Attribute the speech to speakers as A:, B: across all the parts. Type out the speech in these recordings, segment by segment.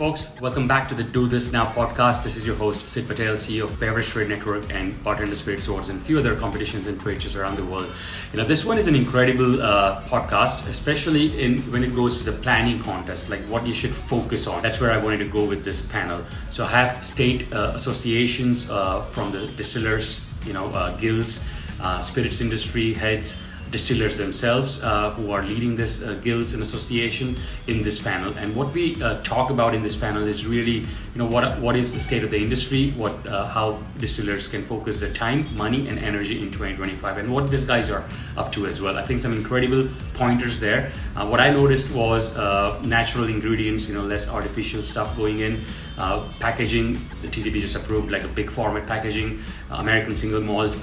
A: folks. Welcome back to the Do This Now podcast. This is your host, Sid Patel, CEO of Beverage Trade Network and Bartender Spirits Awards and a few other competitions and trade shows around the world. This one is an incredible podcast, especially when it goes to the planning contest, like what you should focus on. That's where I wanted to go with this panel. So I have state associations from the distillers, guilds, spirits industry heads, distillers themselves who are leading this guilds and association in this panel. And what we talk about in this panel is really, what is the state of the industry, how distillers can focus their time, money, and energy in 2025, and what these guys are up to as well. I think some incredible pointers there. What I noticed was natural ingredients, less artificial stuff going in. Packaging, the TTB just approved like a big format packaging. American Single Malt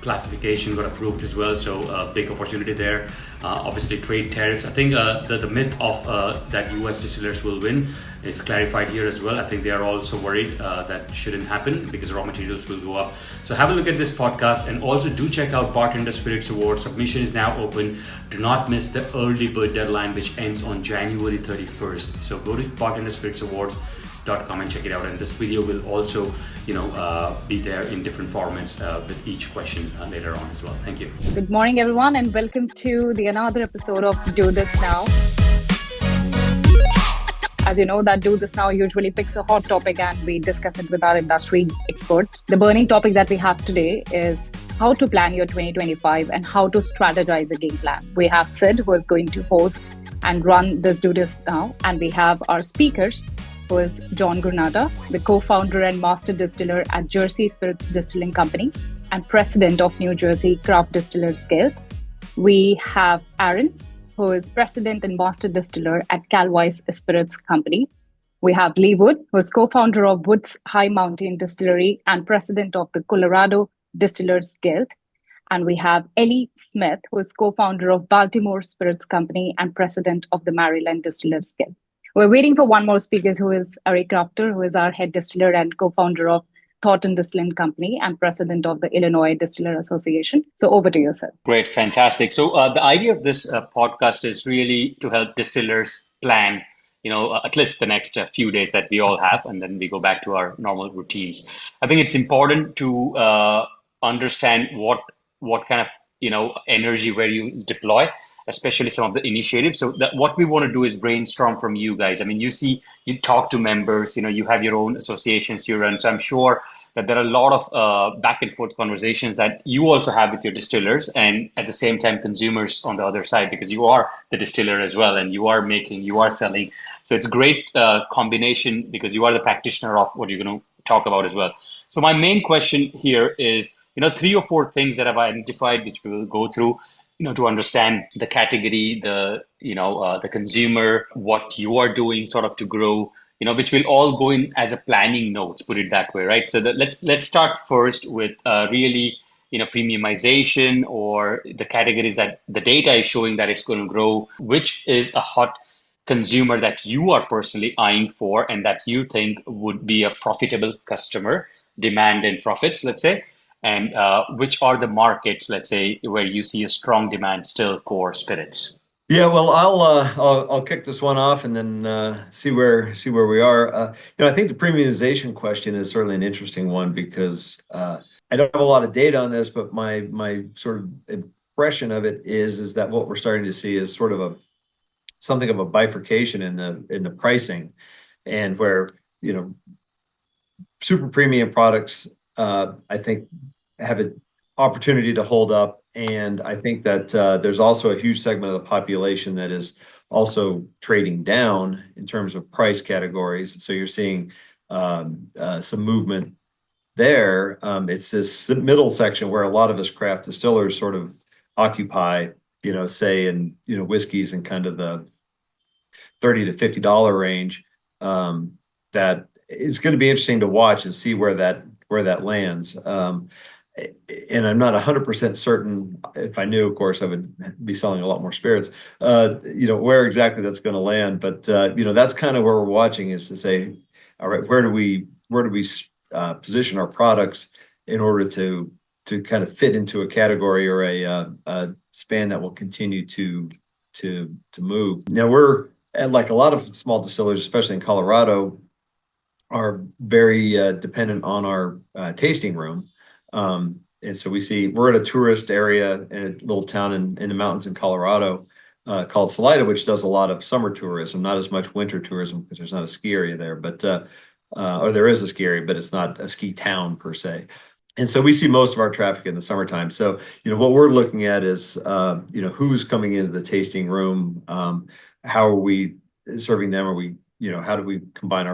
A: classification got approved as well, so big opportunity there. Obviously trade tariffs. I think the myth of that US distillers will win is clarified here as well. I think they are also worried that shouldn't happen because raw materials will go up. So have a look at this podcast, and also do check out Bartender Spirits Awards. Submission is now open. Do not miss the early bird deadline, which ends on January 31st. So go to bartenderspiritsAwards.com and check it out. And this video will also be there in different formats with each question later on as well. Thank you.
B: Good morning, everyone, and welcome to another episode of Do This Now. As you know, that Do This Now usually picks a hot topic and we discuss it with our industry experts. The burning topic that we have today is how to plan your 2025 and how to strategize a game plan. We have Sid, who is going to host and run this Do This Now, and we have our speakers, who is John Granata, the co-founder and master distiller at Jersey Spirits Distilling Company and president of New Jersey Craft Distillers Guild. We have Aaron, who is president and master distiller at Calwise Spirits Company. We have Lee Wood, who is co-founder of Woods High Mountain Distillery and president of the Colorado Distillers Guild. And we have Ellie Smith, who is co-founder of Baltimore Spirits Company and president of the Maryland Distillers Guild. We're waiting for one more speaker, who is Eric Klafter, who is our head distiller and co-founder of Thornton Distilling Company and president of the Illinois Distiller Association. So over to you, sir.
A: Great, fantastic. So the idea of this podcast is really to help distillers plan, at least the next few days that we all have, and then we go back to our normal routines. I think it's important to understand what kind of energy where you deploy, especially some of the initiatives. So that what we want to do is brainstorm from you guys. I mean, you talk to members, you have your own associations you run. So I'm sure that there are a lot of back and forth conversations that you also have with your distillers, and at the same time consumers on the other side, because you are the distiller as well, and you are selling. So it's a great combination because you are the practitioner of what you're going to talk about as well. So my main question here is, 3 or 4 things that I've identified, which we will go through, to understand the category, the consumer, what you are doing sort of to grow, which will all go in as a planning notes, put it that way, right? So let's start first with really, premiumization, or the categories that the data is showing that it's going to grow, which is a hot consumer that you are personally eyeing for and that you think would be a profitable customer, demand and profits, let's say. And which are the markets, let's say, where you see a strong demand still for spirits?
C: Yeah, well, I'll kick this one off and then see where we are. I think the premiumization question is certainly an interesting one because I don't have a lot of data on this, but my sort of impression of it is that what we're starting to see is sort of something of a bifurcation in the pricing, and where super premium products I think have an opportunity to hold up. And I think that there's also a huge segment of the population that is also trading down in terms of price categories. So you're seeing some movement there. It's this middle section where a lot of us craft distillers sort of occupy, say in, whiskeys in kind of the $30 to $50 range. That it's going to be interesting to watch and see where that lands. And I'm not 100% certain. If I knew, of course, I would be selling a lot more spirits, where exactly that's going to land. But, that's kind of where we're watching, is to say, all right, where do we position our products in order to kind of fit into a category or a span that will continue to move. Now, we're and like a lot of small distillers, especially in Colorado, are very dependent on our tasting room. And so we're at a tourist area in a little town in the mountains in Colorado called Salida, which does a lot of summer tourism, not as much winter tourism because there's not a ski area there, but or there is a ski area, but it's not a ski town per se. And so we see most of our traffic in the summertime. So, what we're looking at is, who's coming into the tasting room, how are we serving them? Are we, how do we combine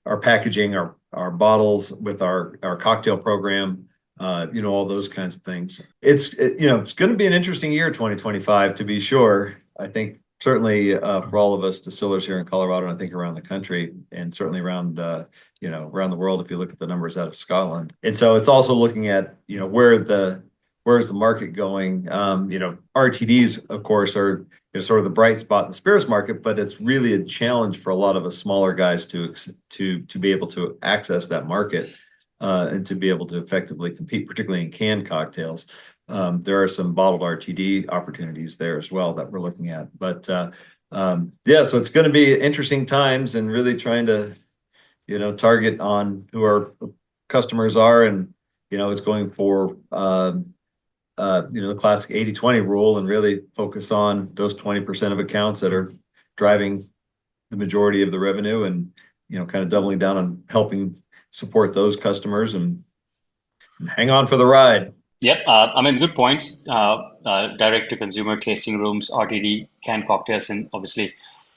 C: our packaging, our bottles with our cocktail program, all those kinds of things. It's going to be an interesting year, 2025, to be sure. I think certainly for all of us distillers here in Colorado, and I think around the country, and certainly around around the world, if you look at the numbers out of Scotland. And so it's also looking at where's the market going. RTDs, of course, are sort of the bright spot in the spirits market, but it's really a challenge for a lot of us smaller guys to be able to access that market and to be able to effectively compete, particularly in canned cocktails. There are some bottled RTD opportunities there as well that we're looking at. But so it's going to be interesting times, and really trying to target on who our customers are, and it's going for the classic 80-20 rule, and really focus on those 20% of accounts that are driving the majority of the revenue, and kind of doubling down on helping support those customers and hang on for the ride.
A: Yep. Good points. Direct to consumer tasting rooms, RTD, canned cocktails, and obviously,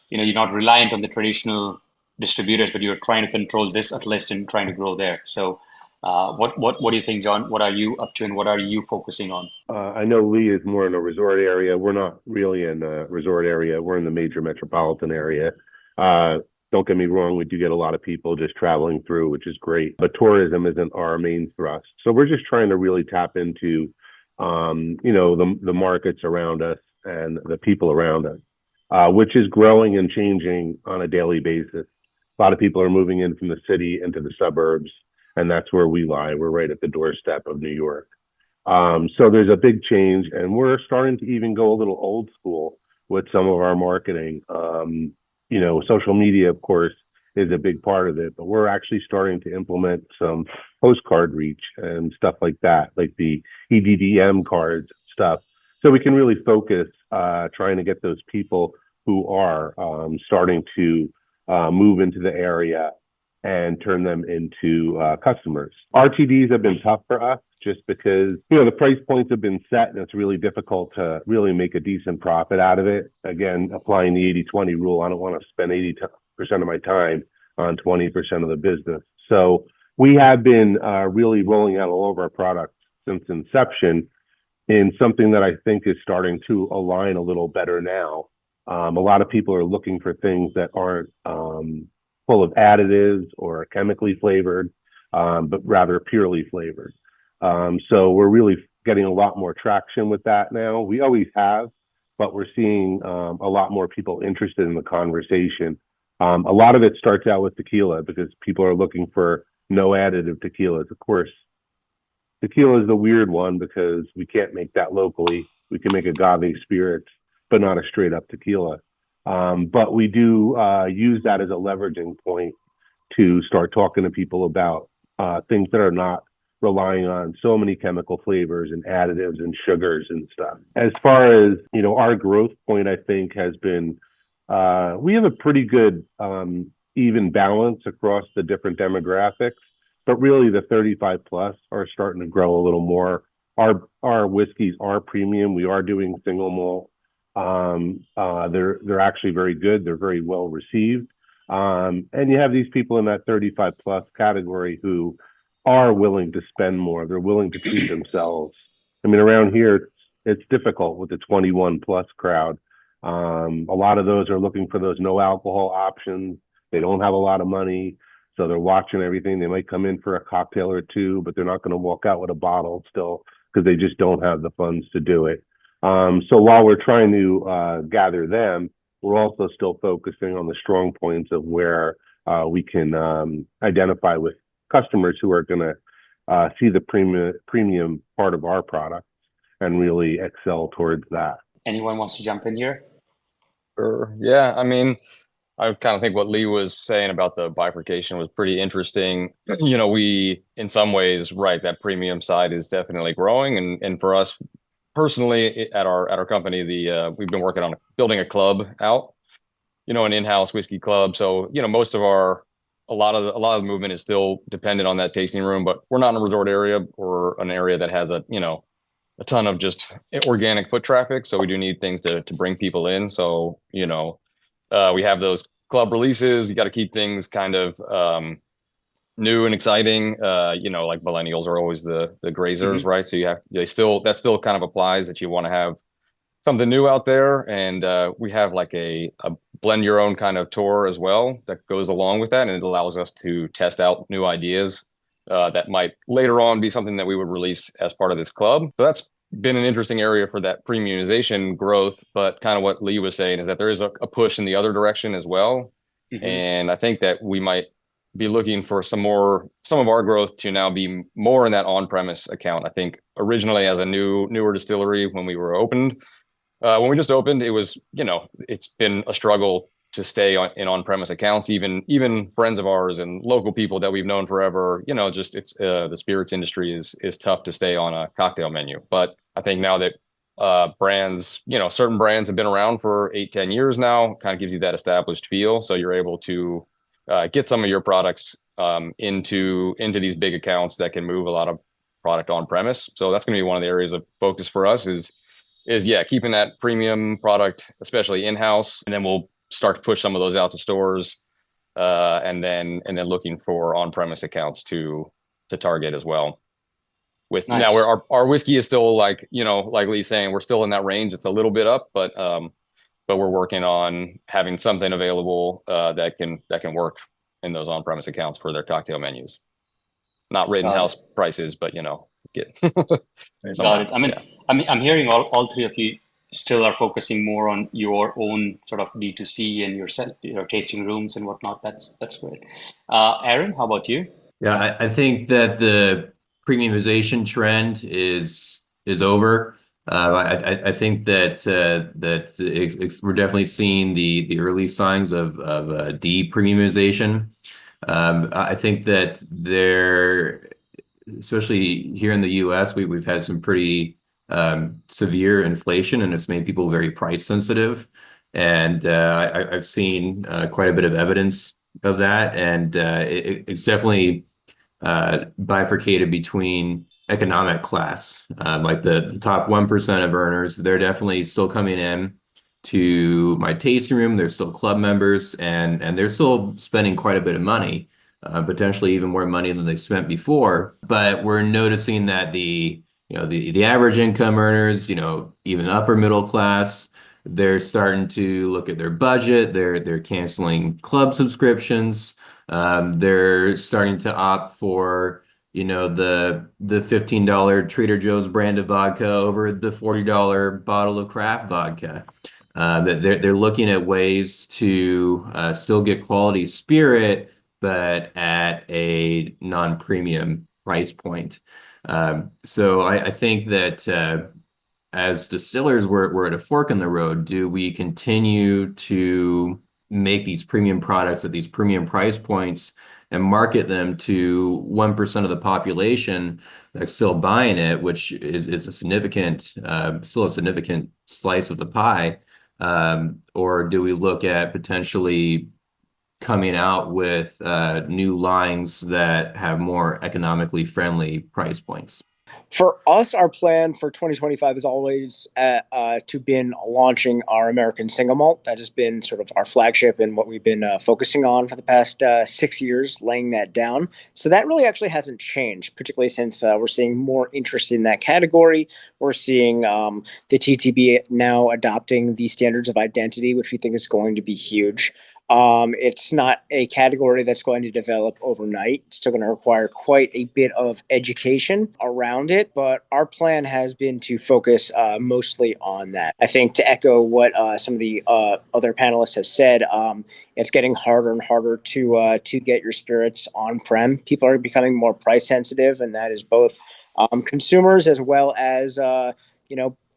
A: you're not reliant on the traditional distributors, but you're trying to control this at least and trying to grow there. So, what do you think, John? What are you up to, and what are you focusing on?
D: I know Lee is more in a resort area. We're not really in a resort area. We're in the major metropolitan area. Don't get me wrong, we do get a lot of people just traveling through, which is great, but tourism isn't our main thrust. So we're just trying to really tap into, the markets around us and the people around us, which is growing and changing on a daily basis. A lot of people are moving in from the city into the suburbs, and that's where we lie. We're right at the doorstep of New York. So there's a big change, and we're starting to even go a little old school with some of our marketing. Social media, of course, is a big part of it, but we're actually starting to implement some postcard reach and stuff like that, like the EDDM cards stuff. So we can really focus trying to get those people who are starting to move into the area and turn them into customers. RTDs have been tough for us just because, the price points have been set, and it's really difficult to really make a decent profit out of it. Again, applying the 80-20 rule, I don't want to spend 80% of my time on 20% of the business. So we have been really rolling out all of our products since inception in something that I think is starting to align a little better now. A lot of people are looking for things that aren't full of additives or chemically flavored, but rather purely flavored. So we're really getting a lot more traction with that now. We always have, but we're seeing a lot more people interested in the conversation. A lot of it starts out with tequila because people are looking for no additive tequilas. Of course, tequila is the weird one because we can't make that locally. We can make agave spirits, but not a straight up tequila. But we do use that as a leveraging point to start talking to people about things that are not relying on so many chemical flavors and additives and sugars and stuff. As far as, our growth point, I think has been, we have a pretty good even balance across the different demographics, but really the 35 plus are starting to grow a little more. Our whiskeys are premium. We are doing single malt. They're actually very good. They're very well received. And you have these people in that 35 plus category who are willing to spend more. They're willing to treat themselves. Around here, it's difficult with the 21 plus crowd. A lot of those are looking for those no alcohol options. They don't have a lot of money, so they're watching everything. They might come in for a cocktail or two, but they're not going to walk out with a bottle still because they just don't have the funds to do it. So while we're trying to gather them, we're also still focusing on the strong points of where we can identify with customers who are going to see the premium part of our products and really excel towards that.
A: Anyone wants to jump in here?
E: Sure. Yeah, I kind of think what Lee was saying about the bifurcation was pretty interesting. We, in some ways, right, that premium side is definitely growing. And for us personally at our company, we've been working on building a club out, an in-house whiskey club. So, most of a lot of the movement is still dependent on that tasting room, but we're not in a resort area or an area that has a ton of just organic foot traffic. So we do need things to bring people in. So, we have those club releases. You got to keep things kind of new and exciting. Like millennials are always the grazers, right? So that still kind of applies that you want to have something new out there. And we have like a blend your own kind of tour as well that goes along with that. And it allows us to test out new ideas that might later on be something that we would release as part of this club. So that's been an interesting area for that premiumization growth. But kind of what Lee was saying is that there is a push in the other direction as well. Mm-hmm. And I think that we might be looking for some of our growth to now be more in that on-premise account. I think originally as a newer distillery when we were opened, when we just opened, it was, it's been a struggle to stay in on-premise accounts. Even friends of ours and local people that we've known forever, just it's the spirits industry is tough to stay on a cocktail menu. But I think now that brands, certain brands have been around for 8-10 years now, kind of gives you that established feel. So you're able to get some of your products into these big accounts that can move a lot of product on premise. So that's going to be one of the areas of focus for us is keeping that premium product, especially in-house, and then we'll start to push some of those out to stores, and then looking for on-premise accounts to target as well. With nice. Now where our whiskey is still like Lee's saying, we're still in that range. It's a little bit up, but we're working on having something available that can work in those on-premise accounts for their cocktail menus. Not Rittenhouse prices, but get.
A: Got it. I mean, yeah. I'm hearing all three of you still are focusing more on your own sort of D2C and your tasting rooms and whatnot. That's great. Aaron, how about you?
F: Yeah, I think that the premiumization trend is over. I think that we're definitely seeing the early signs of de-premiumization. I think that especially here in the U.S., we've had some pretty severe inflation, and it's made people very price sensitive. And I've seen quite a bit of evidence of that, and it's definitely bifurcated between economic class. Like the top 1% of earners, they're definitely still coming in to my tasting room. They're still club members, and they're still spending quite a bit of money, potentially even more money than they've spent before. But we're noticing that the average income earners, even upper middle class, they're starting to look at their budget. They're canceling club subscriptions. They're starting to opt for the $15 Trader Joe's brand of vodka over the $40 bottle of craft vodka. They're looking at ways to still get quality spirit, but at a non-premium price point. So I think that as distillers, we're at a fork in the road. Do we continue to make these premium products at these premium price points and market them to 1% of the population that's still buying it, which is still a significant slice of the pie? Or do we look at potentially coming out with new lines that have more economically friendly price points?
G: For us, our plan for 2025 is always to be launching our American Single Malt. That has been sort of our flagship and what we've been focusing on for the past 6 years, laying that down. So that really actually hasn't changed, particularly since we're seeing more interest in that category. We're seeing the TTB now adopting the standards of identity, which we think is going to be huge. It's not a category that's going to develop overnight. It's still going to require quite a bit of education around it, but our plan has been to focus mostly on that. I think to echo what some of the other panelists have said, it's getting harder and harder to get your spirits on-prem. People are becoming more price sensitive, and that is both consumers as well as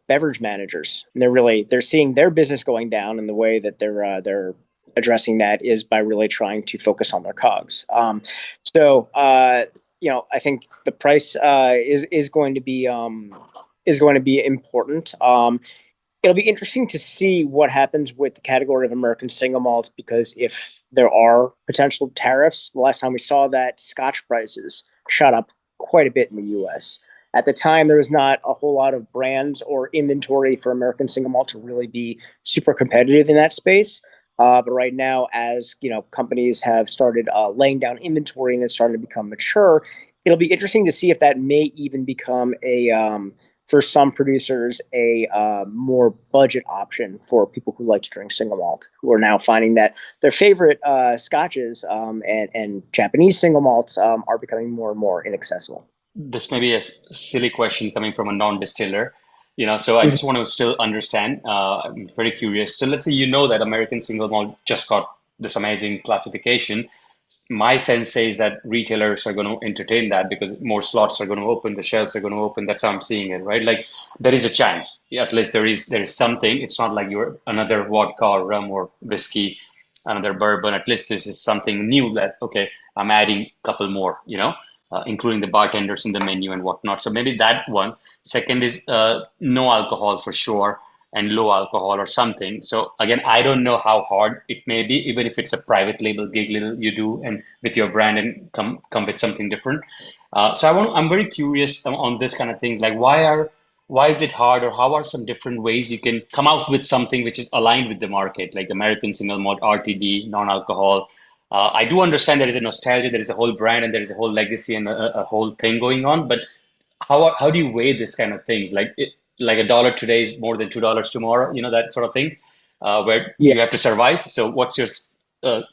G: beverage managers. And they're seeing their business going down in the way that they're addressing that is by really trying to focus on their COGS. I think the price is going to be important. It'll be interesting to see what happens with the category of American single malts, because if there are potential tariffs, the last time we saw that, Scotch prices shot up quite a bit in the US. At the time, there was not a whole lot of brands or inventory for American single malt to really be super competitive in that space. But right now, as companies have started laying down inventory and it's starting to become mature, it'll be interesting to see if that may even become for some producers, a more budget option for people who like to drink single malt, who are now finding that their favorite scotches and Japanese single malts are becoming more and more inaccessible.
A: This may be a silly question coming from a non-distiller, so I just want to still understand. I'm very curious. So let's say that American Single Malt just got this amazing classification. My sense says that retailers are going to entertain that because more slots are going to open, the shelves are going to open. That's how I'm seeing it, right? Like there is a chance. Yeah, at least there is something. It's not like you're another vodka or rum or whiskey, another bourbon. At least this is something new that, okay, I'm adding a couple more, including the bartenders in the menu and whatnot. So maybe that one. Second is no alcohol for sure, and low alcohol or something. So again, I don't know how hard it may be, even if it's a private label gig little you do and with your brand and come with something different. I'm very curious on this kind of things. Like why is it hard, or how are some different ways you can come out with something which is aligned with the market, like American Single Malt, RTD, non-alcohol. I do understand there is a nostalgia, there is a whole brand, and there is a whole legacy and a whole thing going on. But how do you weigh this kind of things? Like $1 today is more than $2 tomorrow, that sort of thing, where you have to survive. So what's your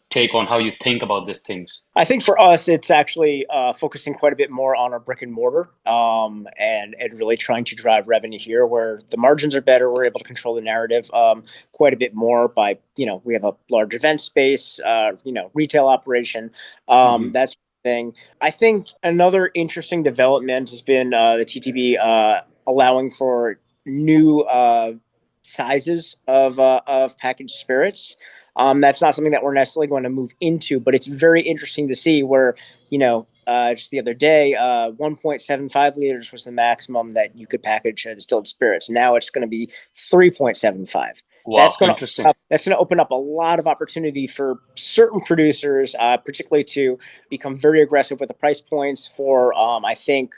A: take on how you think about these things?
G: I think for us, it's actually focusing quite a bit more on our brick and mortar and really trying to drive revenue here, where the margins are better. We're able to control the narrative quite a bit more by, we have a large event space, retail operation. That's thing. I think another interesting development has been the TTB allowing for new sizes of packaged spirits. That's not something that we're necessarily going to move into, but it's very interesting to see where, just the other day, 1.75 liters was the maximum that you could package distilled spirits. Now it's going to be 3.75.
A: Wow, interesting.
G: That's going to open up a lot of opportunity for certain producers, particularly to become very aggressive with the price points for, I think,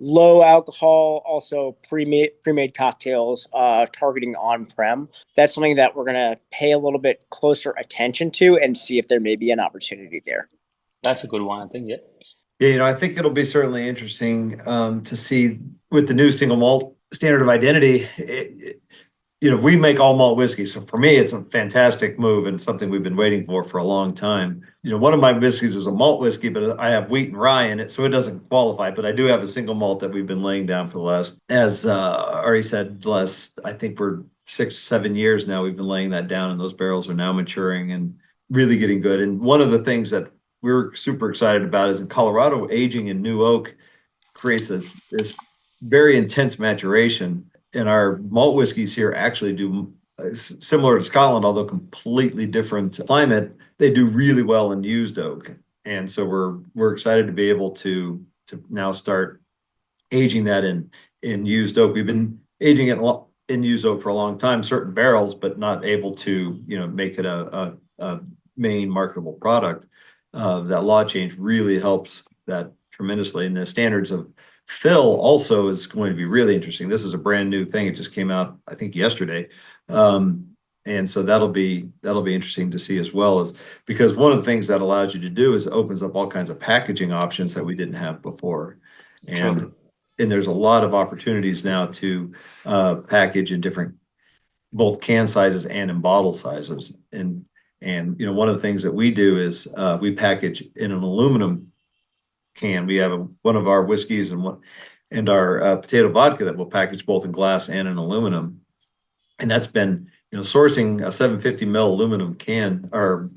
G: low alcohol, also pre-made cocktails, targeting on-prem. That's something that we're going to pay a little bit closer attention to and see if there may be an opportunity there.
A: That's a good one, I think. Yeah.
C: Yeah, I think it'll be certainly interesting to see with the new single malt standard of identity. We make all malt whiskey. So for me, it's a fantastic move and something we've been waiting for a long time. One of my whiskeys is a malt whiskey, but I have wheat and rye in it, so it doesn't qualify. But I do have a single malt that we've been laying down for the last, as Ari said, I think we're 6-7 years now, we've been laying that down, and those barrels are now maturing and really getting good. And one of the things that we're super excited about is in Colorado, aging in new oak creates this very intense maturation. And our malt whiskeys here actually do similar to Scotland, although completely different climate. They do really well in used oak, and so we're excited to be able to now start aging that in used oak. We've been aging it in used oak for a long time, certain barrels, but not able to make it a main marketable product. That law change really helps that tremendously, and the standards of fill also is going to be really interesting. This is a brand new thing. It just came out, I think, yesterday. And so that'll be interesting to see, as well, as because one of the things that allows you to do is it opens up all kinds of packaging options that we didn't have before. And there's a lot of opportunities now to package in different, both can sizes and in bottle sizes. And one of the things that we do is we package in an aluminum can. We have one of our whiskeys and our potato vodka that we'll package both in glass and in aluminum. And that's been, sourcing a 750 ml aluminum can or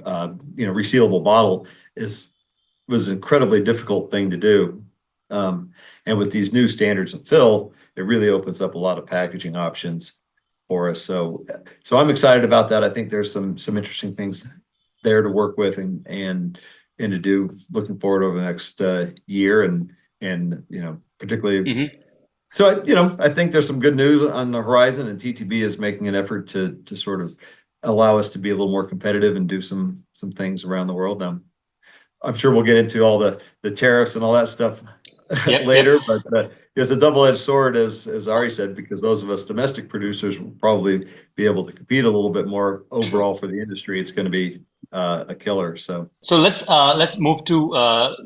C: resealable bottle was an incredibly difficult thing to do. And with these new standards of fill, it really opens up a lot of packaging options for us. So I'm excited about that. I think there's some interesting things there to work with and to do. Looking forward over the next year and particularly.
A: Mm-hmm.
C: So I think there's some good news on the horizon, and TTB is making an effort to sort of allow us to be a little more competitive and do some things around the world. Now, I'm sure we'll get into all the tariffs and all that stuff later, but it's a double-edged sword, as Ari said, because those of us domestic producers will probably be able to compete a little bit more overall for the industry. It's going to be a killer. So
A: let's move to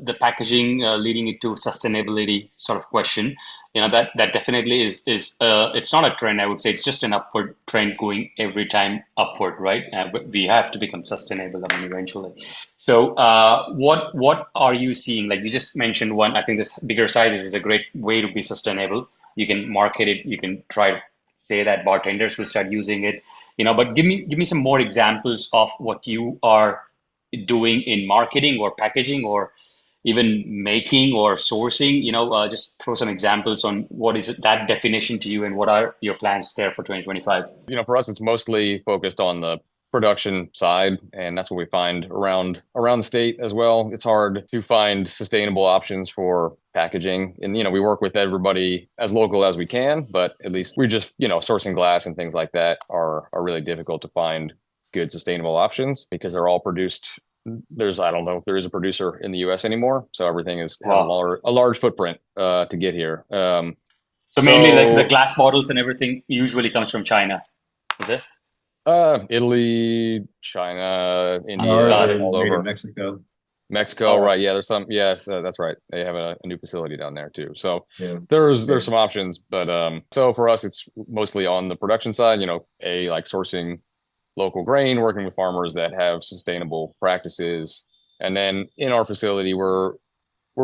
A: the packaging, leading it to sustainability sort of question. That definitely is it's not a trend. I would say it's just an upward trend going every time upward, right? But we have to become sustainable, eventually. So what are you seeing? Like you just mentioned one, I think this bigger sizes is a great way to be sustainable. You can market it. You can try to say that bartenders will start using it, but give me some more examples of what you are doing in marketing or packaging or even making or sourcing. Just throw some examples on what is that definition to you and what are your plans there for 2025.
E: For us, it's mostly focused on the production side, and that's what we find around the state as well. It's hard to find sustainable options for packaging, and we work with everybody as local as we can, but at least we just sourcing glass and things like that are really difficult to find good sustainable options because they're all produced. I don't know if there is a producer in the US anymore, so everything is a large footprint to get here.
A: So mainly like the glass bottles and everything usually comes from China, is it?
E: Italy, China, India, all over. Mexico,
A: Oh.
E: right? Yeah, there's some. Yes, that's right. They have a new facility down there too. So there's some options, but so for us, it's mostly on the production side. Like sourcing local grain, working with farmers that have sustainable practices, and then in our facility, we're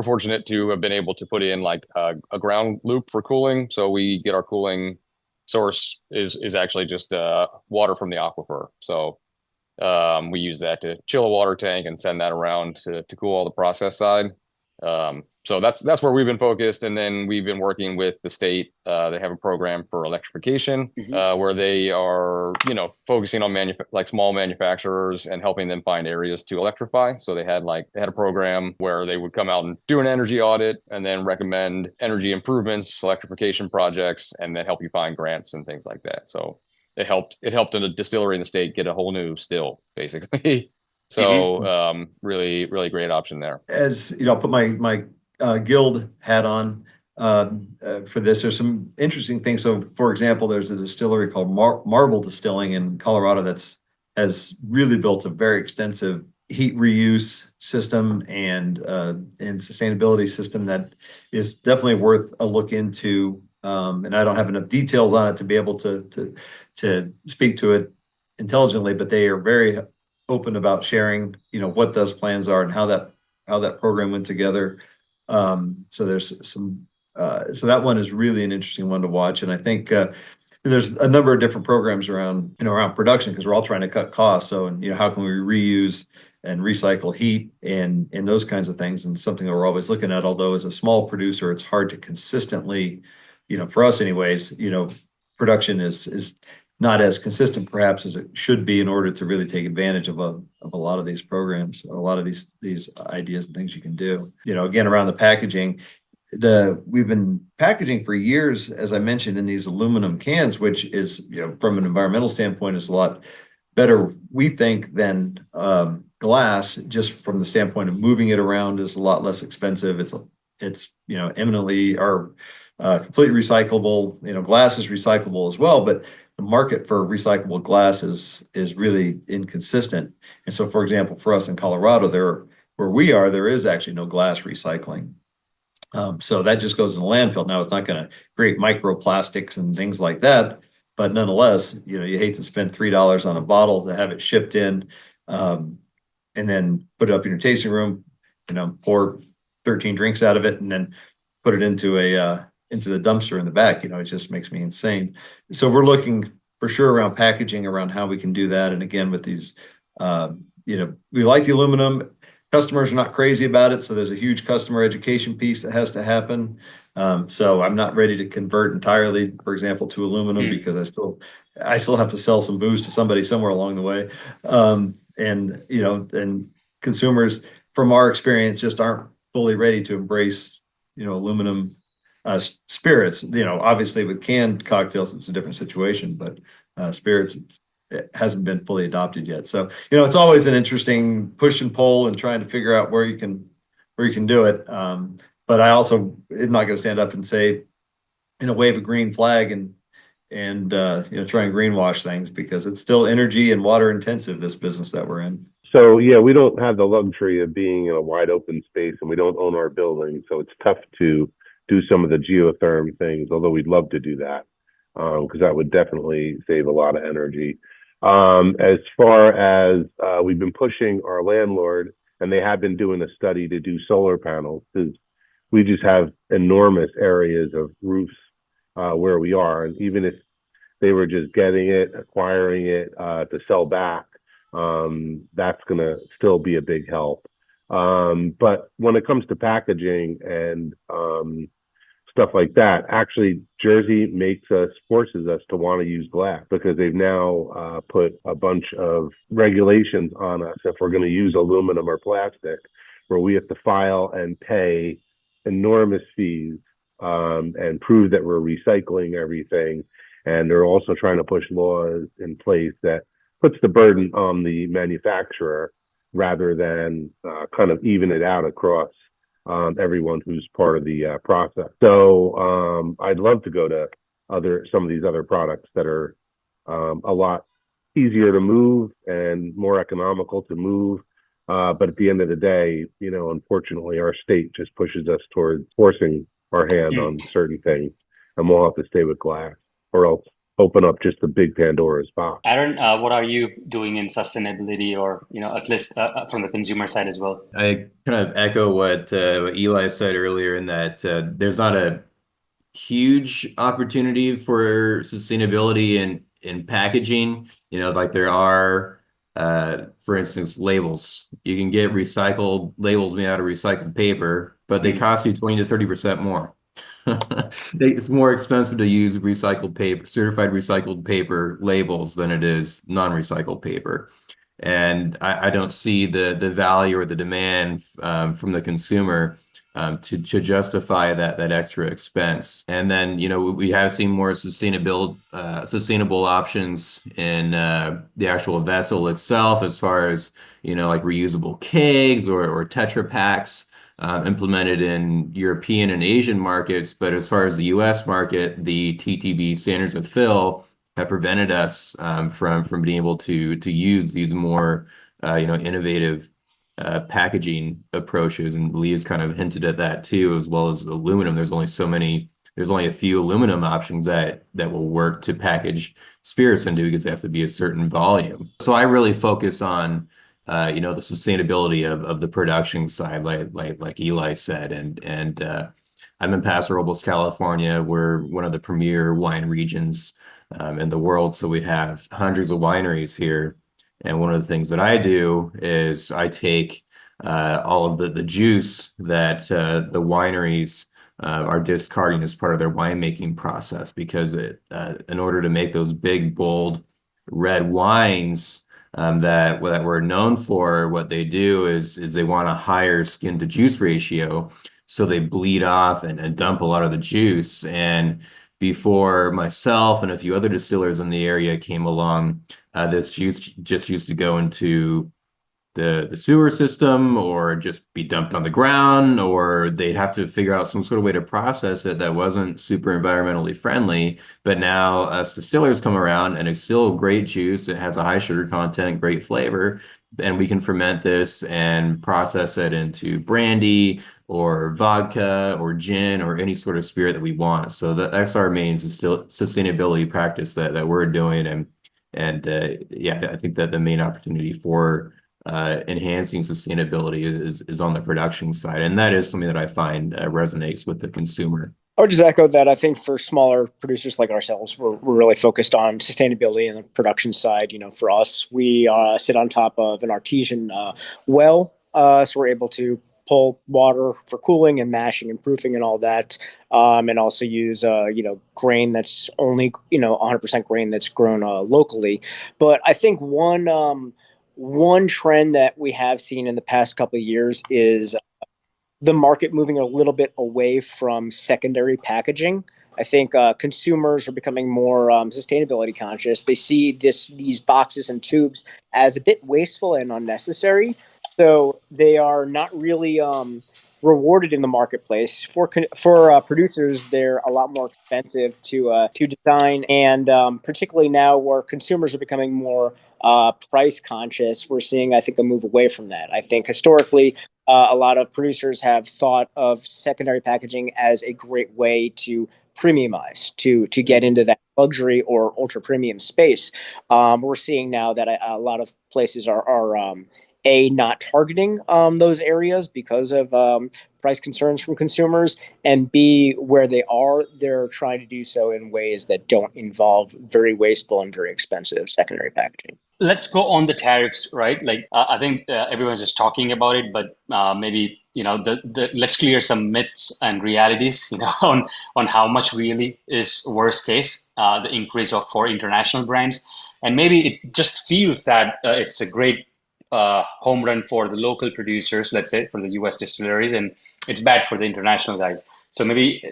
E: fortunate to have been able to put in like a ground loop for cooling. So we get our cooling source is actually just water from the aquifer. So we use that to chill a water tank and send that around to cool all the process side. So that's where we've been focused, and then we've been working with the state. They have a program for electrification, where they are focusing on like small manufacturers and helping them find areas to electrify. So they had a program where they would come out and do an energy audit and then recommend energy improvements, electrification projects, and then help you find grants and things like that. So it helped a distillery in the state get a whole new still, basically. So really, really great option there.
C: As I'll put my guild hat on for this. There's some interesting things. So, for example, there's a distillery called Marble Distilling in Colorado has really built a very extensive heat reuse system and sustainability system that is definitely worth a look into. And I don't have enough details on it to be able to speak to it intelligently, but they are very open about sharing, what those plans are and how that program went together. So there's some, so that one is really an interesting one to watch. And I think there's a number of different programs around production because we're all trying to cut costs. So, how can we reuse and recycle heat and those kinds of things, and something that we're always looking at. Although as a small producer, it's hard to consistently, for us anyways, production is not as consistent perhaps as it should be in order to really take advantage of a lot of these programs, or a lot of these ideas and things you can do. Again, around the packaging, we've been packaging for years, as I mentioned, in these aluminum cans, which is, from an environmental standpoint, is a lot better, we think, than glass. Just from the standpoint of moving it around is a lot less expensive. It's eminently or completely recyclable. Glass is recyclable as well, but the market for recyclable glass is really inconsistent. And so, for example, for us in Colorado, where we are, there is actually no glass recycling. So that just goes in the landfill. Now, it's not going to create microplastics and things like that, but nonetheless, you hate to spend $3 on a bottle to have it shipped in, and then put it up in your tasting room, pour 13 drinks out of it, and then put it into the dumpster in the back. It just makes me insane. So we're looking for sure around packaging, around how we can do that. And again, with these, we like the aluminum. Customers are not crazy about it, so there's a huge customer education piece that has to happen. So I'm not ready to convert entirely, for example, to aluminum because I still have to sell some booze to somebody somewhere along the way. and and consumers, from our experience, just aren't fully ready to embrace aluminum spirits. Obviously with canned cocktails, it's a different situation, but spirits, it hasn't been fully adopted yet. So it's always an interesting push and pull and trying to figure out where you can do it. But I also am not going to stand up and say, wave a green flag and try and greenwash things, because it's still energy and water intensive, this business that we're in.
D: So yeah, we don't have the luxury of being in a wide open space, and we don't own our building, so it's tough to do some of the geotherm things, although we'd love to do that, because that would definitely save a lot of energy. As far as we've been pushing our landlord, and they have been doing a study to do solar panels, because we just have enormous areas of roofs where we are, and even if they were just getting it, acquiring it to sell back, that's going to still be a big help. But when it comes to packaging and stuff like that, actually Jersey forces us to want to use glass, because they've now put a bunch of regulations on us if we're going to use aluminum or plastic, where we have to file and pay enormous fees and prove that we're recycling everything. And they're also trying to push laws in place that puts the burden on the manufacturer rather than kind of even it out across everyone who's part of the process. So I'd love to go to some of these other products that are a lot easier to move and more economical to move. But at the end of the day, unfortunately, our state just pushes us towards forcing our hand on certain things, and we'll have to stay with glass, or else open up just a big Pandora's box.
A: Aaron, what are you doing in sustainability, or at least from the consumer side as well?
F: I kind of echo what Eli said earlier, in that there's not a huge opportunity for sustainability in packaging. Like there are, for instance, labels. You can get recycled labels made out of recycled paper, but they cost you 20 to 30% more. It's more expensive to use recycled paper, certified recycled paper labels, than it is non-recycled paper. And I don't see the value or the demand from the consumer to justify that extra expense. And then we have seen more sustainable options in the actual vessel itself, as far as like reusable kegs or Tetra Paks. Implemented in European and Asian markets, but as far as the U.S. market, the TTB standards of fill have prevented us from being able to use these more innovative packaging approaches. And Leah's kind of hinted at that too, as well as aluminum. There's only a few aluminum options that will work to package spirits into, because they have to be a certain volume. So I really focus on the sustainability of the production side, like Eli said, and I'm in Paso Robles, California. We're one of the premier wine regions in the world, so we have hundreds of wineries here. And one of the things that I do is I take all of the juice that the wineries are discarding as part of their winemaking process, because in order to make those big, bold red wines that we're known for, what they do is they want a higher skin to juice ratio, so they bleed off and dump a lot of the juice. And before myself and a few other distillers in the area came along, this juice just used to go into the sewer system, or just be dumped on the ground, or they have to figure out some sort of way to process it that wasn't super environmentally friendly. But now us distillers come around, and it's still great juice. It has a high sugar content, great flavor, and we can ferment this and process it into brandy or vodka or gin or any sort of spirit that we want. So that's our main sustainability practice that we're doing. And yeah, I think that the main opportunity for enhancing sustainability is on the production side, and that is something that I find resonates with the consumer.
G: I would just echo that. I think for smaller producers like ourselves, we're really focused on sustainability and the production side. For us, we sit on top of an artesian well, so we're able to pull water for cooling and mashing and proofing and all that, and also use grain that's only 100% grain that's grown locally. But I think one one trend that we have seen in the past couple of years is the market moving a little bit away from secondary packaging. I think consumers are becoming more sustainability conscious. They see these boxes and tubes as a bit wasteful and unnecessary, so they are not really rewarded in the marketplace. For producers, they're a lot more expensive to design, and particularly now where consumers are becoming more price conscious, we're seeing, I think, a move away from that. I think historically, a lot of producers have thought of secondary packaging as a great way to premiumize, to get into that luxury or ultra premium space. We're seeing now that a lot of places are not targeting those areas because of price concerns from consumers, and B, where they are, they're trying to do so in ways that don't involve very wasteful and very expensive secondary packaging.
A: Let's go on the tariffs, right? Like I think everyone's just talking about it, but maybe the let's clear some myths and realities, on how much really is worst case the increase of for international brands, and maybe it just feels that it's a great home run for the local producers, let's say for the U.S. distilleries, and it's bad for the international guys. So maybe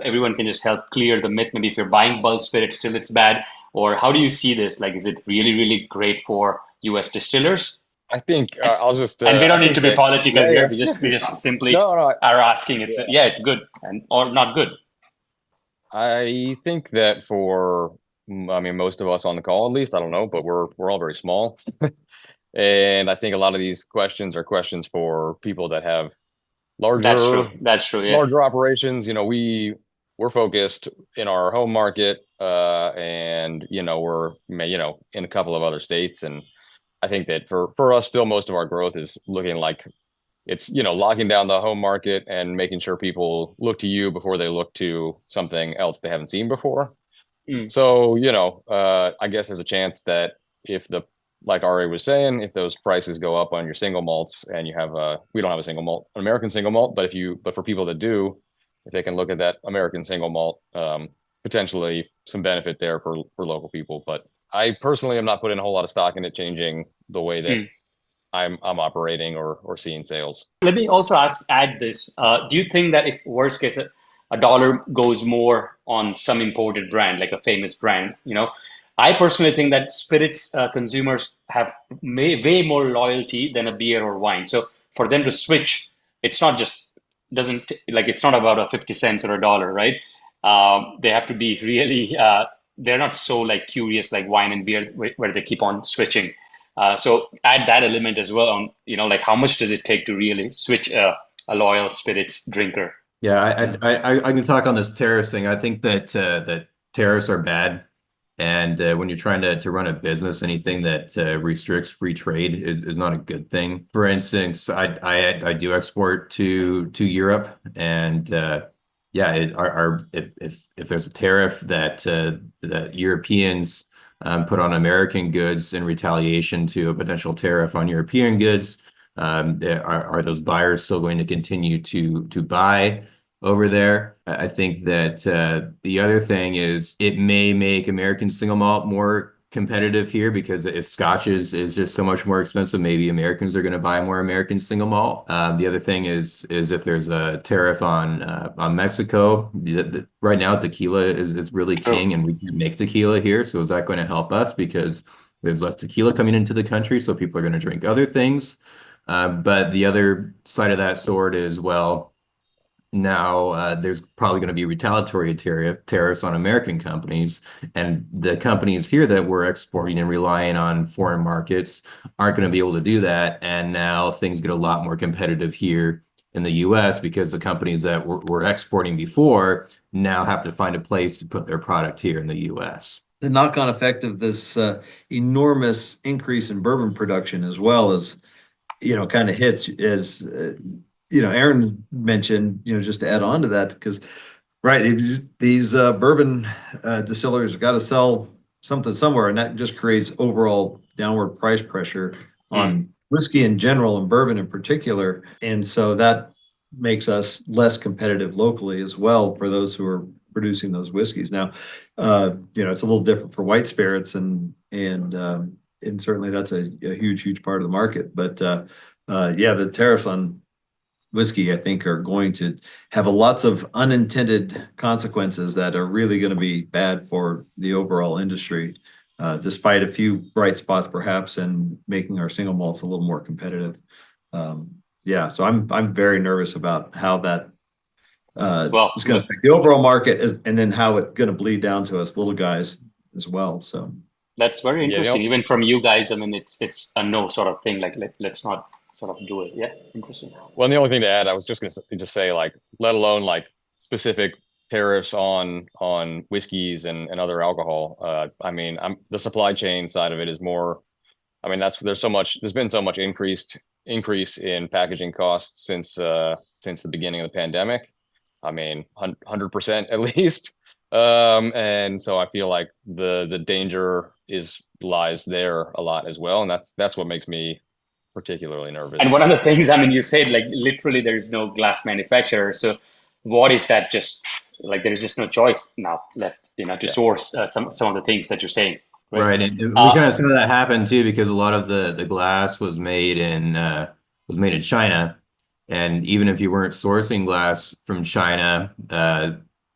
A: everyone can just help clear the myth. Maybe if you're buying bulk spirits, still it's bad, or how do you see this? Like, is it really, really great for U.S. distillers?
E: I think I'll just
A: And we don't need to be
E: that-
A: political
E: yeah,
A: here.
E: yeah.
A: We just simply
E: No, no.
A: are asking. It's good and or not good.
E: I think that I mean, most of us on the call, at least, I don't know, but we're all very small, and I think a lot of these questions are questions for people that have
A: That's true.
E: larger
A: That's true. Yeah.
E: larger operations. We're focused in our home market, and we're in a couple of other states, and I think that for us, still most of our growth is looking like it's locking down the home market and making sure people look to you before they look to something else they haven't seen before.
A: Mm.
E: So I guess there's a chance that if like Ari was saying, if those prices go up on your single malts and you have we don't have a single malt, an American single malt, but for people that do, if they can look at that American single malt, potentially some benefit there for local people. But I personally am not putting a whole lot of stock in it changing the way that I'm operating or seeing sales.
A: Let me also add this. Do you think that if worst case a dollar goes more on some imported brand, like a famous brand, I personally think that spirits consumers have way more loyalty than a beer or wine. So for them to switch, it's not just doesn't like it's not about a 50 cents or a dollar, right? They have to be really they're not so like curious like wine and beer where they keep on switching. So add that element as well on, like how much does it take to really switch a loyal spirits drinker?
F: Yeah, I can talk on this tariffs thing. I think that tariffs are bad. And when you're trying to run a business, anything that restricts free trade is not a good thing. For instance, I do export to Europe, and if there's a tariff that Europeans put on American goods in retaliation to a potential tariff on European goods, are those buyers still going to continue to buy over there? I think that the other thing is it may make American single malt more competitive here, because if Scotch is just so much more expensive, maybe Americans are going to buy more American single malt. The other thing is if there's a tariff on Mexico, right now tequila is really king, and we can make tequila here. So is that going to help us because there's less tequila coming into the country, so people are going to drink other things? But the other side of that sword is, well, now there's probably going to be retaliatory tariffs on American companies, and the companies here that we're exporting and relying on foreign markets aren't going to be able to do that. And now things get a lot more competitive here in the US because the companies that were exporting before now have to find a place to put their product here in the US.
C: The knock-on effect of this enormous increase in bourbon production, as well as, kind of hits as Aaron mentioned, just to add on to that, because these bourbon distillers got to sell something somewhere, and that just creates overall downward price pressure on whiskey in general and bourbon in particular. And so that makes us less competitive locally as well for those who are producing those whiskeys. Now, it's a little different for white spirits and and certainly that's a huge part of the market. But yeah, the tariffs on whiskey, I think, are going to have lots of unintended consequences that are really going to be bad for the overall industry, despite a few bright spots perhaps, and making our single malts a little more competitive. Yeah, so I'm very nervous about how that is going to affect the overall market, and then how it's going to bleed down to us little guys as well. So
A: that's very interesting. Even from you guys, I mean, it's a no sort of thing. Like let's not sort of do it. Yeah, interesting.
E: Well, and the only thing to add, I was just going to say, like, let alone like specific tariffs on whiskeys and other alcohol. I mean, the supply chain side of it is more. I mean, there's been so much increase in packaging costs since the beginning of the pandemic. I mean, 100% at least. And so I feel like the danger lies there a lot as well, and that's what makes me particularly nervous.
A: And one of the things, I mean, you said like literally there's no glass manufacturer. So what if that just like there's just no choice now left, to source some of the things that you're saying.
F: Right. And we kind of saw that happen too, because a lot of the glass was made in China. And even if you weren't sourcing glass from China,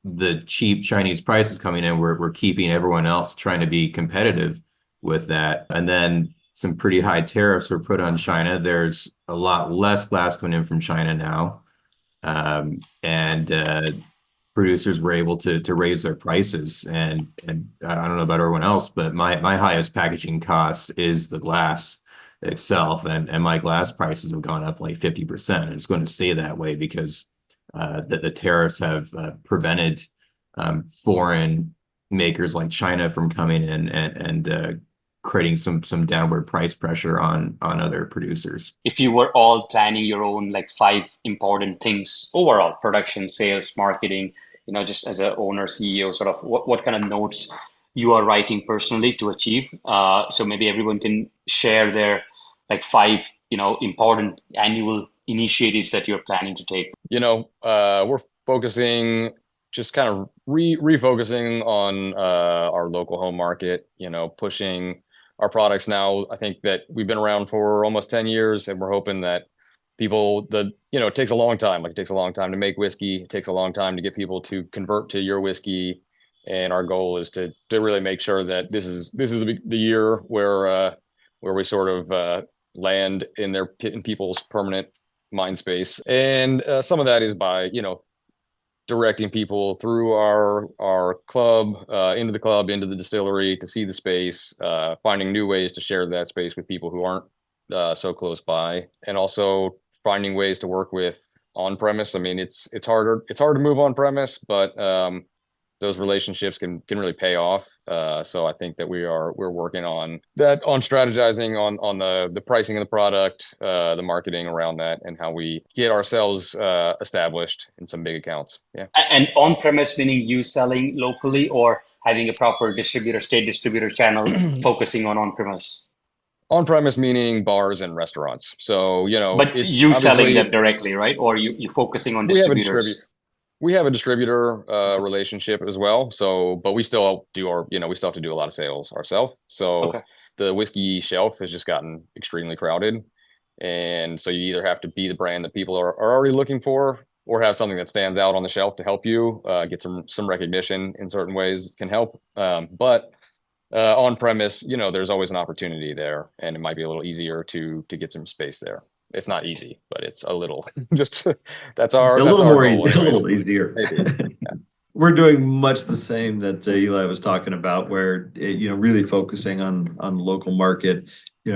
F: the cheap Chinese prices coming in were keeping everyone else trying to be competitive with that. And then some pretty high tariffs were put on China. There's a lot less glass coming in from China now. And producers were able to raise their prices. And I don't know about everyone else, but my highest packaging cost is the glass itself. And my glass prices have gone up like 50%. And it's going to stay that way because the tariffs have prevented foreign makers like China from coming in and creating some downward price pressure on other producers.
A: If you were all planning your own like 5 important things overall, production, sales, marketing, just as an owner, CEO, sort of what kind of notes you are writing personally to achieve. So maybe everyone can share their like 5, important annual initiatives that you're planning to take.
E: We're focusing, just kind of refocusing on our local home market, pushing our products now. I think that we've been around for almost 10 years, and we're hoping that people, it takes a long time. Like, it takes a long time to make whiskey. It takes a long time to get people to convert to your whiskey. And our goal is to really make sure that this is the year where we sort of land in people's permanent mind space. And some of that is by, directing people through our club, into the distillery, to see the space, finding new ways to share that space with people who aren't so close by, and also finding ways to work with on premise. I mean, it's hard to move on premise, but those relationships can really pay off. So I think that we're working on that, on strategizing on the pricing of the product, the marketing around that, and how we get ourselves established in some big accounts. Yeah.
A: And on premise meaning you selling locally, or having a proper state distributor channel focusing on premise?
E: On premise meaning bars and restaurants. So
A: but it's you selling them directly, right? Or you focusing on distributors?
E: We have a distributor relationship as well. So, but we still we still have to do a lot of sales ourselves. So The whiskey shelf has just gotten extremely crowded. And so you either have to be the brand that people are already looking for, or have something that stands out on the shelf to help you get some recognition in certain ways can help. But on premise, there's always an opportunity there, and it might be a little easier to get some space there. It's not easy, but it's a little that's our
C: a little easier. Yeah. We're doing much the same that Eli was talking about, where really focusing on the local market,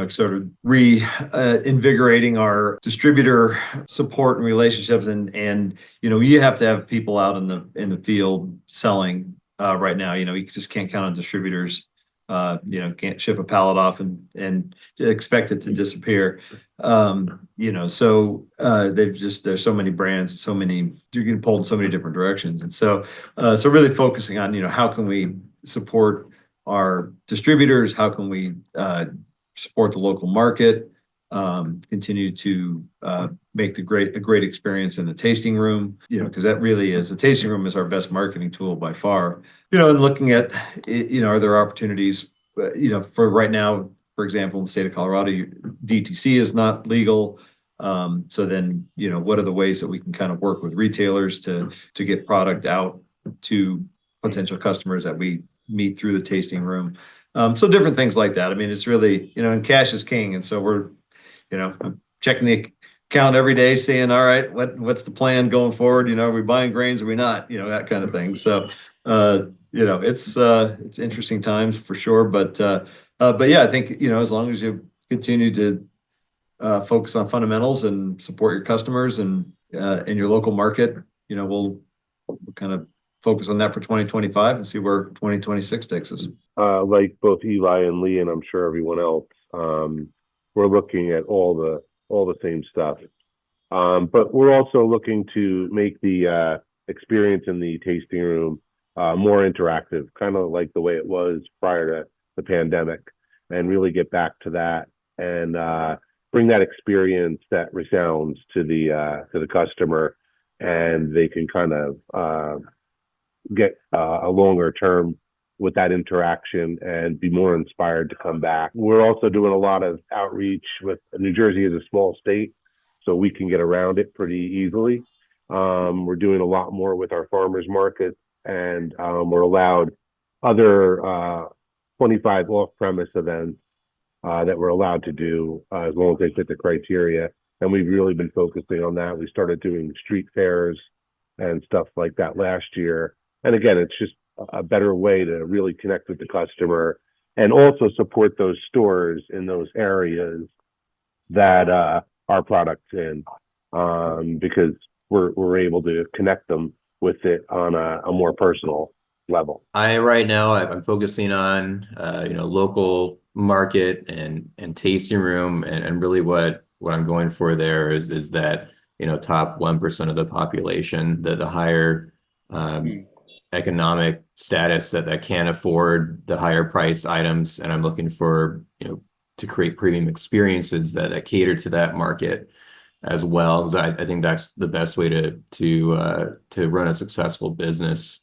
C: sort of reinvigorating our distributor support and relationships, and you have to have people out in the field selling right now. You just can't count on distributors. Can't ship a pallet off and expect it to disappear. So there's so many brands, you can pull in so many different directions. And so really focusing on, how can we support our distributors? How can we support the local market? Continue to make a great experience in the tasting room, because that really is, the tasting room is our best marketing tool by far. And looking at, are there opportunities, for right now, for example, in the state of Colorado, DTC is not legal. So then, what are the ways that we can kind of work with retailers to get product out to potential customers that we meet through the tasting room? So different things like that. I mean, it's really, and cash is king. And so we're, checking the account every day, saying, all right, what's the plan going forward? Are we buying grains? Are we not? That kind of thing. So, it's interesting times for sure. But yeah, I think, as long as you continue to focus on fundamentals and support your customers and in your local market, we'll kind of focus on that for 2025 and see where 2026 takes us.
D: Like both Eli and Lee, and I'm sure everyone else, we're looking at all the same stuff. But we're also looking to make the experience in the tasting room more interactive, kind of like the way it was prior to the pandemic, and really get back to that and bring that experience that resounds to the customer, and they can kind of get a longer term with that interaction and be more inspired to come back. We're also doing a lot of outreach with New Jersey is a small state, so we can get around it pretty easily. We're doing a lot more with our farmers markets, and we're allowed other 25 off-premise events that we're allowed to do as long as they fit the criteria. And we've really been focusing on that. We started doing street fairs and stuff like that last year. And again, it's just a better way to really connect with the customer and also support those stores in those areas that our product's in, because we're able to connect them with it on a more personal level.
F: Right now I'm focusing on local market and tasting room, and really what I'm going for there is that top 1% of the population, the higher economic status that can't afford the higher priced items, and I'm looking for to create premium experiences that cater to that market as well. So I think that's the best way to run a successful business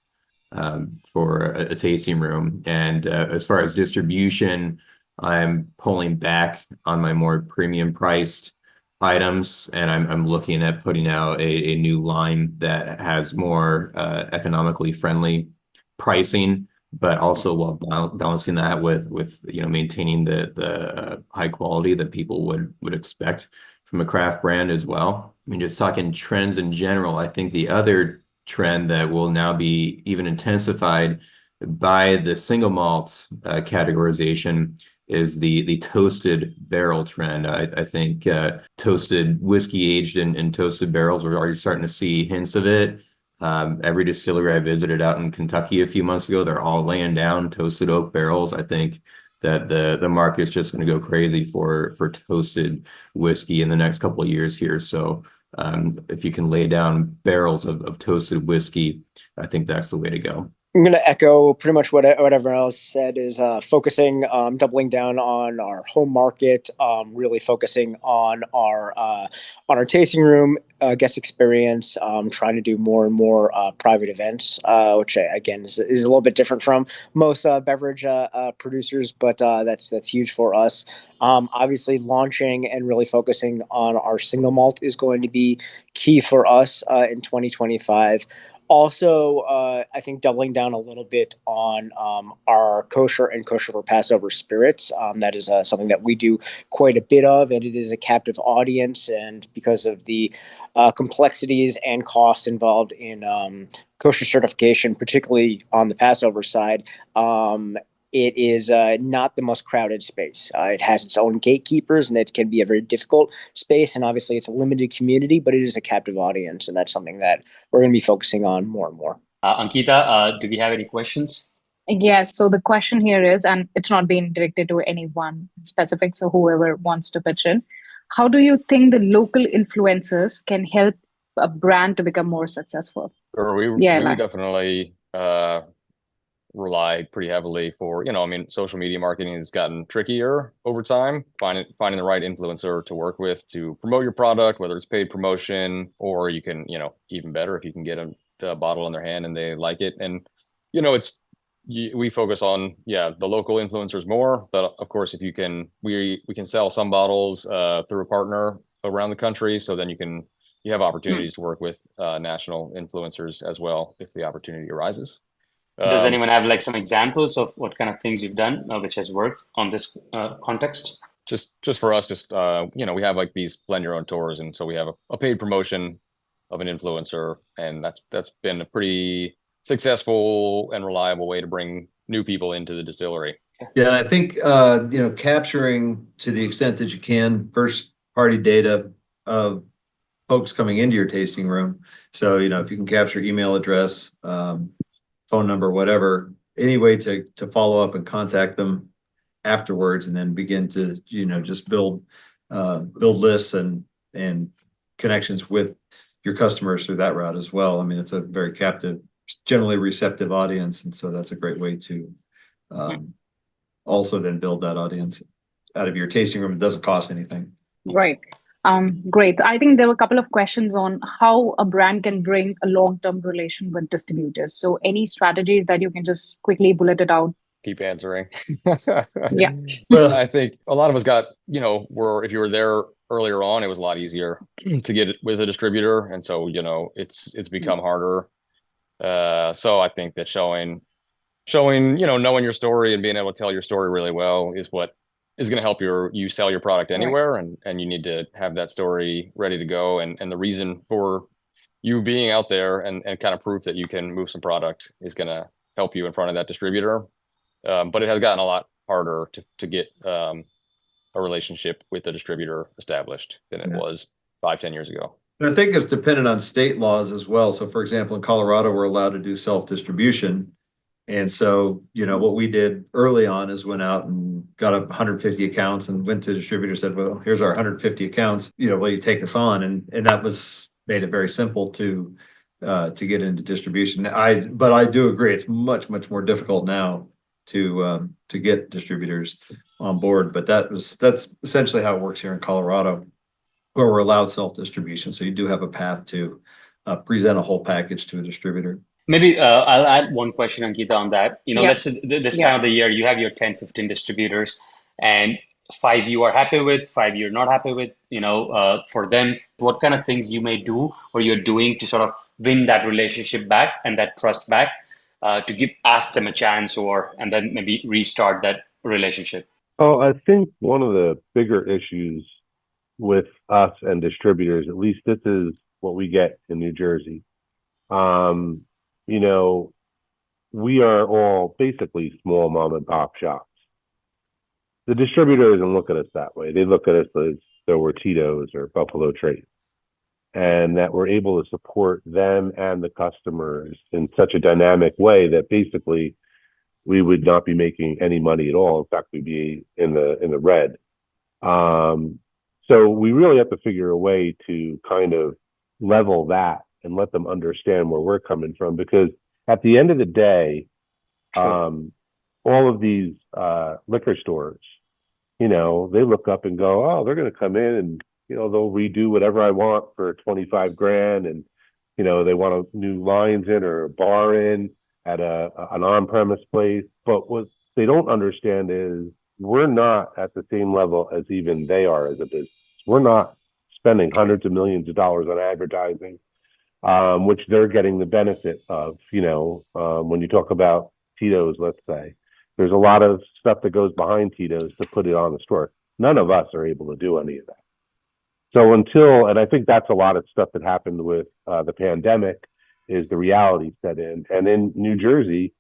F: for a tasting room. And as far as distribution, I'm pulling back on my more premium priced items, and I'm looking at putting out a new line that has more economically friendly pricing, but also while balancing that with maintaining the high quality that people would expect from a craft brand as well. I mean, just talking trends in general, I think the other trend that will now be even intensified by the single malt categorization is the toasted barrel trend. I think toasted whiskey aged in toasted barrels, we're already starting to see hints of it. Every distillery I visited out in Kentucky a few months ago, they're all laying down toasted oak barrels. I think that the market is just going to go crazy for toasted whiskey in the next couple of years here. So if you can lay down barrels of toasted whiskey, I think that's the way to go.
G: I'm going to echo pretty much what everyone else said, is focusing, doubling down on our home market, really focusing on our tasting room, guest experience, trying to do more and more private events, which again is a little bit different from most beverage producers, but that's huge for us. Obviously, launching and really focusing on our single malt is going to be key for us in 2025. Also, I think doubling down a little bit on our kosher and kosher for Passover spirits. That is something that we do quite a bit of, and it is a captive audience. And because of the complexities and costs involved in kosher certification, particularly on the Passover side, it is not the most crowded space. It has its own gatekeepers, and it can be a very difficult space. And obviously, it's a limited community, but it is a captive audience, and that's something that we're going to be focusing on more and more.
A: Ankita, do we have any questions?
B: Yes. So the question here is, and it's not being directed to anyone specific, so whoever wants to pitch in, how do you think the local influencers can help a brand to become more successful?
E: Or we definitely rely pretty heavily for, social media marketing has gotten trickier over time. Finding the right influencer to work with to promote your product, whether it's paid promotion, or you can, even better if you can get a bottle in their hand and they like it. And, it's we focus on the local influencers more, but of course if you can we can sell some bottles through a partner around the country, so then you have opportunities to work with national influencers as well if the opportunity arises.
A: Does anyone have like some examples of what kind of things you've done which has worked on this context?
E: Just for us, we have like these blend your own tours, and so we have a paid promotion of an influencer, and that's been a pretty successful and reliable way to bring new people into the distillery.
C: Yeah, and I think capturing to the extent that you can first party data of folks coming into your tasting room. So if you can capture email address, phone number, whatever, any way to follow up and contact them afterwards, and then begin to just build lists and connections with your customers through that route as well. I mean, it's a very captive, generally receptive audience, and so that's a great way to also then build that audience out of your tasting room. It doesn't cost anything.
B: Right. Great. I think there were a couple of questions on how a brand can bring a long-term relation with distributors. So any strategies that you can just quickly bullet it out?
E: Keep answering.
B: Yeah.
C: Well,
E: I think a lot of us got, if you were there earlier on, it was a lot easier to get it with a distributor. And so, it's become harder. So I think that showing, knowing your story and being able to tell your story really well is what is going to help you sell your product anywhere. Right. And you need to have that story ready to go. And the reason for you being out there and kind of proof that you can move some product is going to help you in front of that distributor. But it has gotten a lot harder to get a relationship with the distributor established than it was 5-10 years ago.
C: And I think it's dependent on state laws as well. So for example, in Colorado, we're allowed to do self-distribution. And so, what we did early on is went out and got 150 accounts and went to the distributor, said, well, here's our 150 accounts, will you take us on? And that made it very simple to get into distribution. But I do agree, it's much, much more difficult now to get distributors on board. But that's essentially how it works here in Colorado, where we're allowed self-distribution. So you do have a path to present a whole package to a distributor.
A: Maybe I'll add one question, Ankita, on that. Let's say this time of the year, you have your 10, 15 distributors, and 5 you are happy with, 5 you're not happy with. For them, what kind of things you may do or you're doing to sort of win that relationship back and that trust back, to ask them a chance and then maybe restart that relationship?
D: Oh, I think one of the bigger issues with us and distributors, at least this is what we get in New Jersey. We are all basically small mom and pop shops. The distributor doesn't look at us that way. They look at us as though we're Tito's or Buffalo Trace, and that we're able to support them and the customers in such a dynamic way that basically we would not be making any money at all. In fact, we'd be in the red. So we really have to figure a way to kind of level that and let them understand where we're coming from, because at the end of the day, all of these liquor stores, they look up and go, oh, they're going to come in and they'll redo whatever I want for 25 grand, and they want new lines in or a bar in at an on-premise place. But what they don't understand is we're not at the same level as even they are as a business. We're not spending hundreds of millions of dollars on advertising, which they're getting the benefit of. When you talk about Tito's, let's say, there's a lot of stuff that goes behind Tito's to put it on the store. None of us are able to do any of that. So and I think that's a lot of stuff that happened with the pandemic, is the reality set in. And in New Jersey,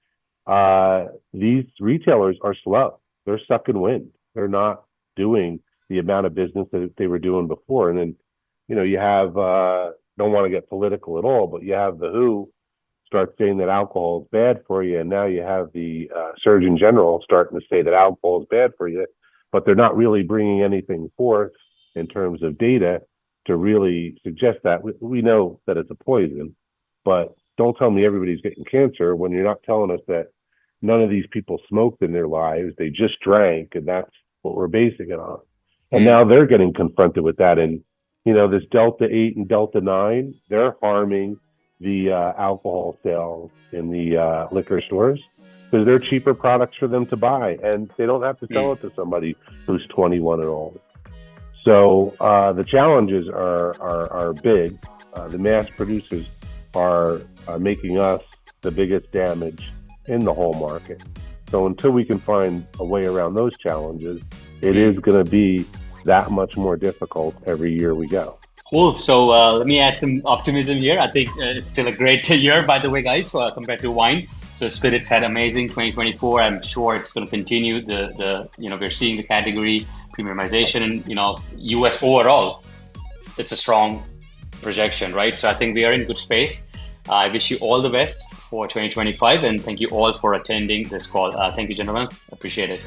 D: these retailers are slow. They're sucking wind. They're not doing the amount of business that they were doing before. And then, you have, don't want to get political at all, but you have the WHO start saying that alcohol is bad for you. And now you have the Surgeon General starting to say that alcohol is bad for you, but they're not really bringing anything forth in terms of data to really suggest that. We know that it's a poison, but don't tell me everybody's getting cancer when you're not telling us that none of these people smoked in their lives. They just drank, and that's what we're basing it on. And now they're getting confronted with that. And, this Delta 8 and Delta 9, they're harming the alcohol sales in the liquor stores. because they're cheaper products for them to buy, and they don't have to sell it to somebody who's 21 and old. So the challenges are big. The mass producers are making us the biggest damage in the whole market. So until we can find a way around those challenges, it is going to be that much more difficult every year we go.
A: Cool. So let me add some optimism here. I think it's still a great year, by the way, guys, compared to wine. So spirits had amazing 2024. I'm sure it's going to continue. We're seeing the category premiumization, and US overall, it's a strong projection, right? So I think we are in good space. I wish you all the best for 2025, and thank you all for attending this call. Thank you, gentlemen. Appreciate it.